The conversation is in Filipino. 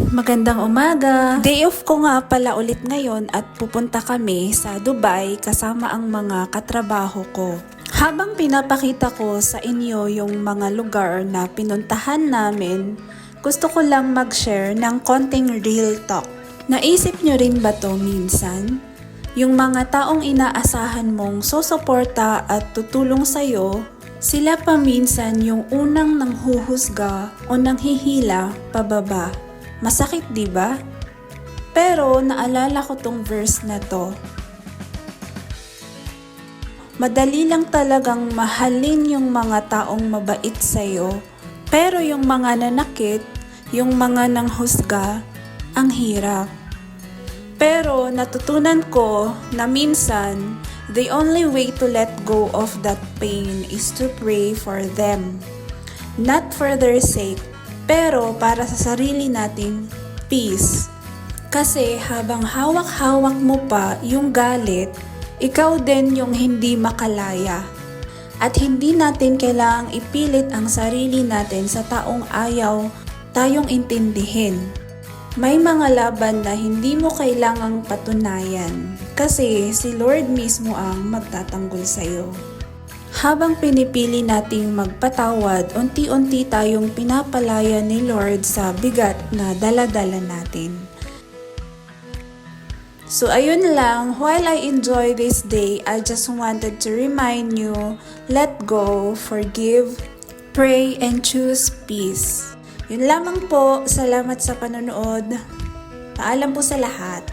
Magandang umaga! Day off ko nga pala ulit ngayon at pupunta kami sa Dubai kasama ang mga katrabaho ko. Habang pinapakita ko sa inyo yung mga lugar na pinuntahan namin, gusto ko lang mag-share ng konting real talk. Naisip nyo rin ba to minsan? Yung mga taong inaasahan mong susuporta at tutulong sa'yo, sila pa minsan yung unang nanghuhusga o nanghihila pababa. Masakit, di ba? Pero naalala ko tong verse na to. Madali lang talagang mahalin yung mga taong mabait sa'yo, pero yung mga nanakit, yung mga nanghusga, ang hirap. Pero natutunan ko na minsan, the only way to let go of that pain is to pray for them. Not for their sake, pero para sa sarili nating peace. Kasi habang hawak-hawak mo pa yung galit, ikaw din yung hindi makalaya. At hindi natin kailangang ipilit ang sarili natin sa taong ayaw tayong intindihin. May mga laban na hindi mo kailangang patunayan kasi si Lord mismo ang magtatanggol sa'yo. Habang pinipili nating magpatawad, unti-unti tayong pinapalaya ni Lord sa bigat na dala-dala natin. So ayun lang, while I enjoy this day, I just wanted to remind you, let go, forgive, pray, and choose peace. Yun lamang po, salamat sa panonood. Paalam po sa lahat.